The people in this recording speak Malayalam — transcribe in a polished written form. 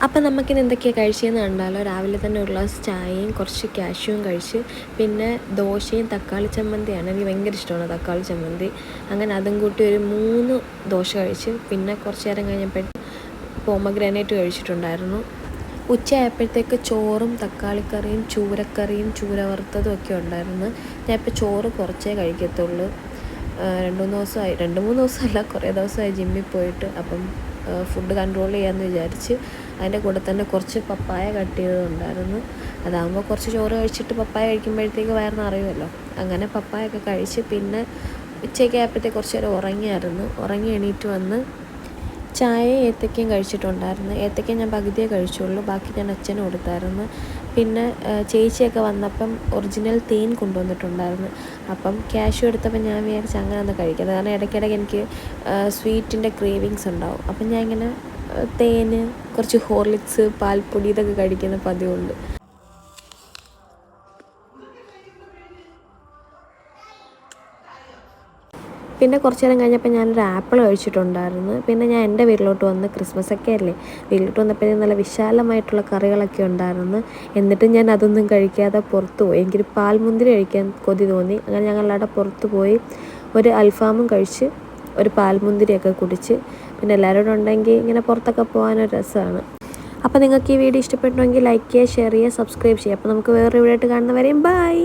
അപ്പം നമുക്കിന്ന് എന്തൊക്കെയാണ് കഴിച്ചതെന്ന് കണ്ടാലോ. രാവിലെ തന്നെ ഒരു ഗ്ലാസ് ചായയും കുറച്ച് കാഷ്യൂവും കഴിച്ച്, പിന്നെ ദോശയും തക്കാളി ചമ്മന്തിയാണ്. എനിക്ക് ഭയങ്കര ഇഷ്ടമാണ് തക്കാളി ചമ്മന്തി. അങ്ങനെ അതും കൂട്ടി ഒരു 3 ദോശ കഴിച്ച്, പിന്നെ കുറച്ച് നേരം കഴിഞ്ഞപ്പോൾ പോമഗ്രാനൈറ്റ് കഴിച്ചിട്ടുണ്ടായിരുന്നു. ഉച്ചയായപ്പോഴത്തേക്ക് ചോറും തക്കാളിക്കറിയും ചൂരക്കറിയും ചൂര വറുത്തതും ഒക്കെ ഉണ്ടായിരുന്നു. ഞാൻ ഇപ്പോൾ ചോറ് കുറച്ചേ കഴിക്കത്തുള്ളൂ. 2-3 ദിവസമല്ല, കുറേ ദിവസമായി ജിമ്മിൽ പോയിട്ട്. അപ്പം ഫുഡ് കൺട്രോൾ ചെയ്യാമെന്ന് വിചാരിച്ച് അതിൻ്റെ കൂടെ തന്നെ കുറച്ച് പപ്പായ കട്ട് ചെയ്തതുണ്ടായിരുന്നു. അതാകുമ്പോൾ കുറച്ച് ചോറ് കഴിച്ചിട്ട് പപ്പായ കഴിക്കുമ്പോഴത്തേക്ക് വയറ് നിറയുമല്ലോ. അങ്ങനെ പപ്പായൊക്കെ കഴിച്ച്, പിന്നെ ഉച്ചയ്ക്ക് ആയപ്പോഴത്തേക്ക് കുറച്ച് നേരം ഉറങ്ങി എണീറ്റ് വന്ന് ചായയും ഏത്തക്കയും കഴിച്ചിട്ടുണ്ടായിരുന്നു. ഏത്തക്ക ഞാൻ പകുതിയേ കഴിച്ചുള്ളൂ, ബാക്കി ഞാൻ അച്ഛന് കൊടുത്തായിരുന്നു. പിന്നെ ചേച്ചിയൊക്കെ വന്നപ്പം ഒറിജിനൽ തേൻ കൊണ്ടുവന്നിട്ടുണ്ടായിരുന്നു. അപ്പം ക്യാഷ്യൂ എടുത്തപ്പോൾ ഞാൻ വിചാരിച്ച് അങ്ങനെ ഒന്ന് കഴിക്കാം. കാരണം ഇടയ്ക്കിടയ്ക്ക് എനിക്ക് സ്വീറ്റിൻ്റെ ക്രേവിങ്സ് ഉണ്ടാവും. അപ്പം ഞാൻ ഇങ്ങനെ തേൻ, കുറച്ച് ഹോർലിക്സ്, പാൽപ്പൊടി ഇതൊക്കെ കഴിക്കുന്ന പതിവുണ്ട്. പിന്നെ കുറച്ച് നേരം കഴിഞ്ഞപ്പോൾ ഞാനൊരു ആപ്പിൾ കഴിച്ചിട്ടുണ്ടായിരുന്നു. പിന്നെ ഞാൻ എൻ്റെ വീട്ടിലോട്ട് വന്ന്, ക്രിസ്മസൊക്കെ അല്ലേ, വീട്ടിലോട്ട് വന്നപ്പോഴത്തേക്കും നല്ല വിശാലമായിട്ടുള്ള കറികളൊക്കെ ഉണ്ടായിരുന്നു. എന്നിട്ടും ഞാൻ അതൊന്നും കഴിക്കാതെ പുറത്ത് പോയി. എനിക്കൊരു പാൽമുന്തിരി കഴിക്കാൻ കൊതി തോന്നി. അങ്ങനെ ഞങ്ങളവിടെ പുറത്ത് പോയി ഒരു അൽഫാമും കഴിച്ച് ഒരു പാൽമുന്തിരിയൊക്കെ കുടിച്ച്. പിന്നെ എല്ലാവരും ഉണ്ടെങ്കിൽ ഇങ്ങനെ പുറത്തൊക്കെ പോകാനൊരു രസമാണ്. അപ്പോൾ നിങ്ങൾക്ക് ഈ വീഡിയോ ഇഷ്ടപ്പെട്ടുവെങ്കിൽ ലൈക്ക് ചെയ്യുക, ഷെയർ ചെയ്യുക, സബ്സ്ക്രൈബ് ചെയ്യുക. അപ്പോൾ നമുക്ക് വേറൊരു വീഡിയോ ആയിട്ട് കാണുന്നവരെയും ബൈ.